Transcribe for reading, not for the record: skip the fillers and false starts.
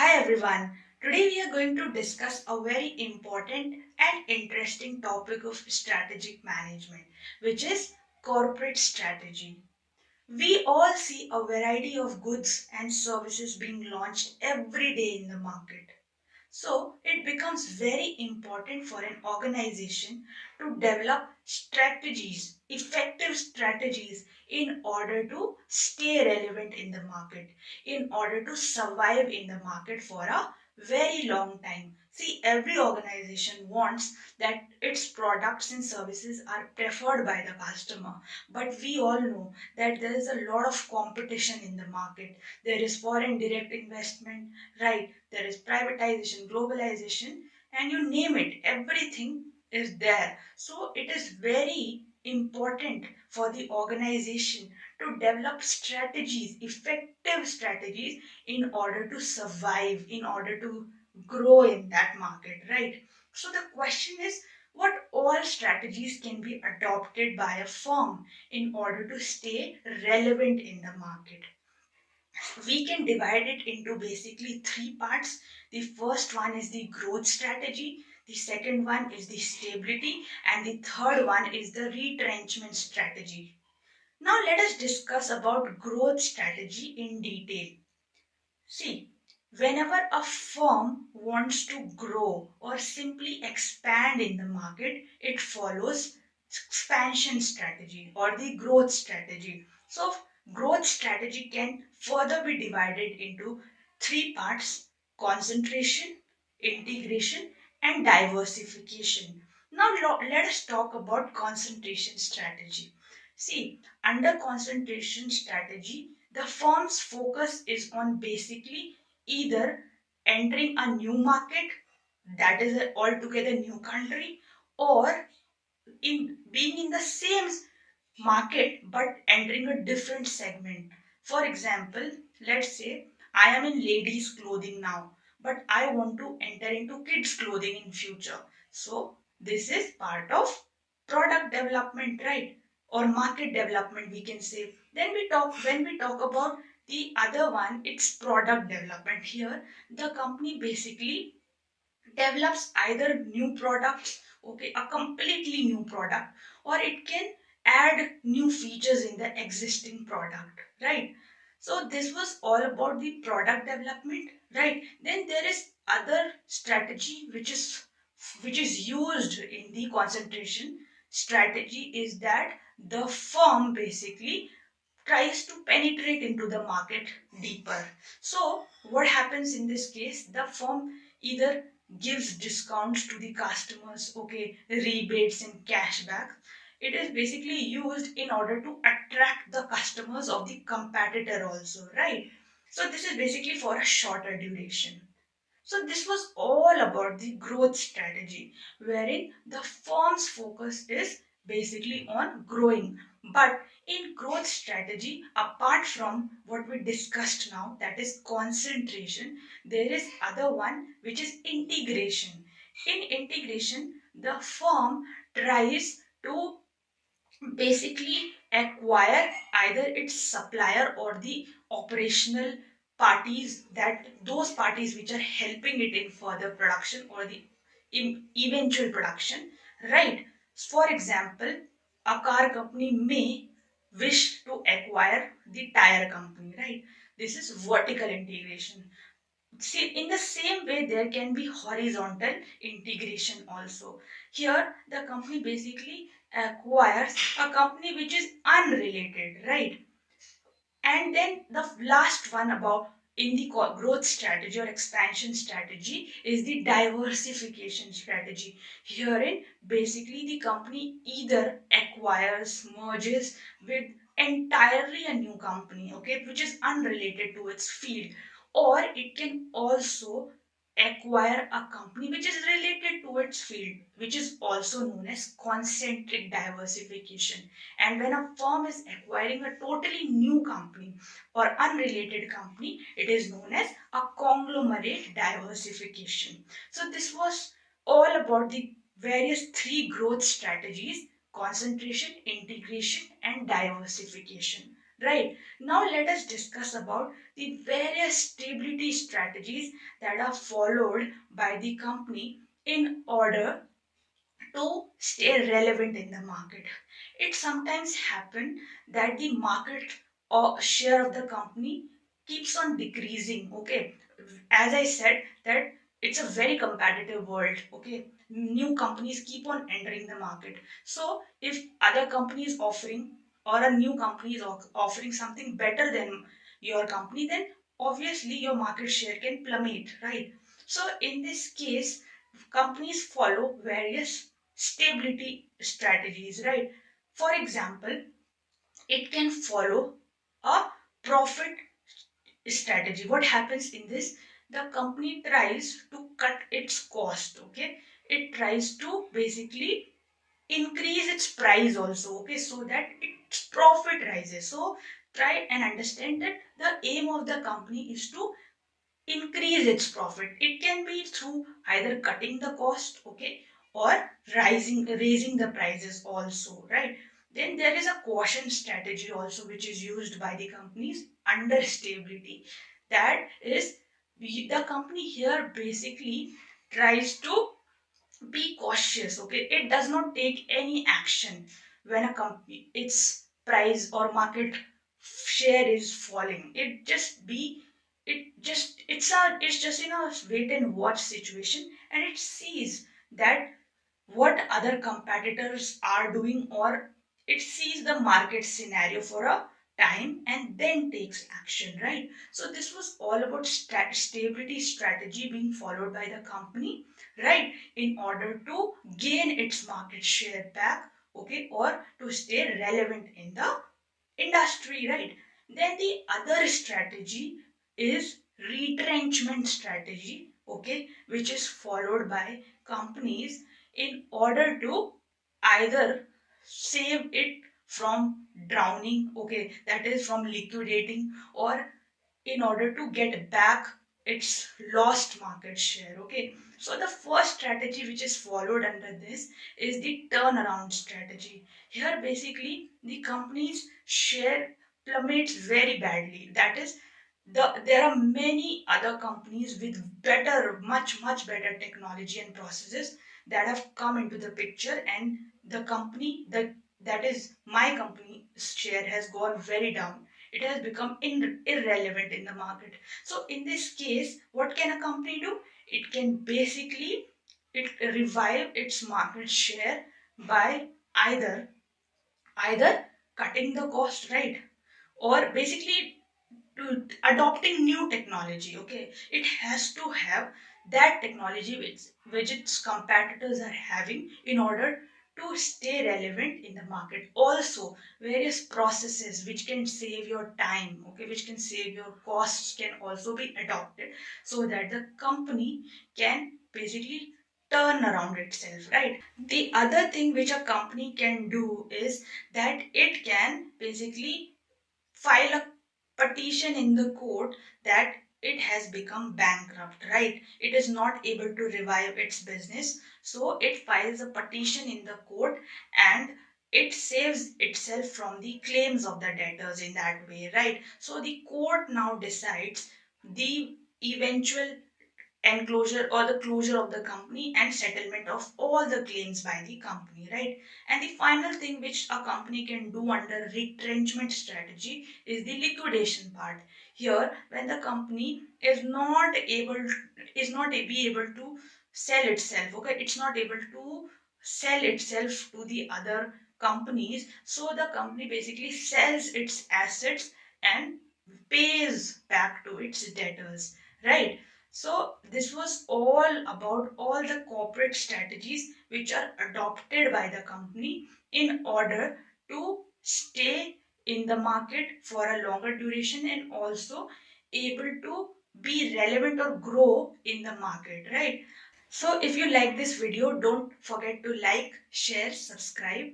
Hi everyone. Today we are going to discuss a very important and interesting topic of strategic management, which is corporate strategy. We all see a variety of goods and services being launched every day in the market. So, it becomes very important for an organization to develop strategies, effective strategies, in order to stay relevant in the market, in order to survive in the market for a very long time. See, every organization wants that its products and services are preferred by the customer, but we all know that there is a lot of competition in the market. There is foreign direct investment, right? There is privatization, globalization, and you name it, everything is there. So it is very important for the organization to develop strategies, effective strategies, in order to survive, in order to grow in that market, right? So the question is, what all strategies can be adopted by a firm in order to stay relevant in the market? We can divide it into basically three parts. The first one is the growth strategy, the second one is the stability, and the third one is the retrenchment strategy. Now let us discuss about growth strategy in detail. See, whenever a firm wants to grow or simply expand in the market, it follows expansion strategy or the growth strategy. So, growth strategy can further be divided into three parts: concentration, integration, and diversification. Now, let us talk about concentration strategy. See, under concentration strategy, the firm's focus is on basically either entering a new market, that is an altogether new country, or in being in the same market but entering a different segment. For example, let's say I am in ladies clothing now, but I want to enter into kids clothing in future. So this is part of product development, right? Or market development, we can say. Then we talk when we talk about the other one, it's product development. Here the company basically develops either new products, okay, a completely new product, or it can add new features in the existing product, right? So this was all about the product development, right? Then there is other strategy which is used in the concentration strategy, is that the firm basically tries to penetrate into the market deeper. So, what happens in this case? The firm either gives discounts to the customers, okay, rebates and cashback. It is basically used in order to attract the customers of the competitor, also, right? So, this is basically for a shorter duration. So this was all about the growth strategy, wherein the firm's focus is basically on growing. But in growth strategy, apart from what we discussed now, that is concentration, there is other one which is integration. In integration, the firm tries to basically acquire either its supplier or the operational parties, that those parties which are helping it in further production or the eventual production, right? For example, a car company may wish to acquire the tire company, right? This is vertical integration. See, in the same way, there can be horizontal integration also. Here, the company basically acquires a company which is unrelated, right? And then the last one about in the growth strategy or expansion strategy is the diversification strategy. Herein, basically, the company either acquires, merges with entirely a new company, okay, which is unrelated to its field, or it can also acquire a company which is related to its field, which is also known as concentric diversification. And when a firm is acquiring a totally new company or unrelated company, it is known as a conglomerate diversification. So this was all about the various three growth strategies: concentration, integration, and diversification. right? Now let us discuss about the various stability strategies that are followed by the company in order to stay relevant in the market. It sometimes happen that the market or share of the company keeps on decreasing. Okay, as I said that it's a very competitive world. Okay, new companies keep on entering the market. So if other companies offering or a new company is offering something better than your company, then obviously your market share can plummet, right? So in this case, companies follow various stability strategies, right? For example, it can follow a profit strategy. What happens in this? The company tries to cut its cost, okay? It tries to basically increase its price also, okay, so that its profit rises. So try and understand that the aim of the company is to increase its profit. It can be through either cutting the cost, okay, or raising the prices also, right? Then there is a caution strategy also, which is used by the companies under stability. That is, the company here basically tries to be cautious. Okay, it does not take any action when a company its price or market share is falling. It's just in a wait and watch situation, and it sees that what other competitors are doing, or it sees the market scenario for a time and then takes action, right? So this was all about stability strategy being followed by the company, right, in order to gain its market share back, okay, or to stay relevant in the industry, right? Then the other strategy is retrenchment strategy, okay, which is followed by companies in order to either save it from drowning, okay, that is from liquidating, or in order to get back its lost market share. Okay, so the first strategy which is followed under this is the turnaround strategy. Here basically the company's share plummets very badly. That is, there are many other companies with better, much better technology and processes that have come into the picture, and the company that is my company's share has gone very down. It has become irrelevant in the market. So in this case, what can a company do? It can basically it revive its market share by either either cutting the cost, right, or basically to adopting new technology. Okay, it has to have that technology which its competitors are having in order to stay relevant in the market. Also various processes which can save your time, okay, which can save your costs, can also be adopted so that the company can basically turn around itself, right? The other thing which a company can do is that it can basically file a petition in the court that it has become bankrupt, right? It is not able to revive its business. So it files a petition in the court, and it saves itself from the claims of the debtors in that way, right? So the court now decides the eventual enclosure or the closure of the company and settlement of all the claims by the company, right? And the final thing which a company can do under retrenchment strategy is the liquidation part. Here, when the company is not be able to sell itself, okay, it's not able to sell itself to the other companies, so the company basically sells its assets and pays back to its debtors, right? So this was all about all the corporate strategies which are adopted by the company in order to stay in the market for a longer duration and also able to be relevant or grow in the market, right? So if you like this video, don't forget to like, share, subscribe,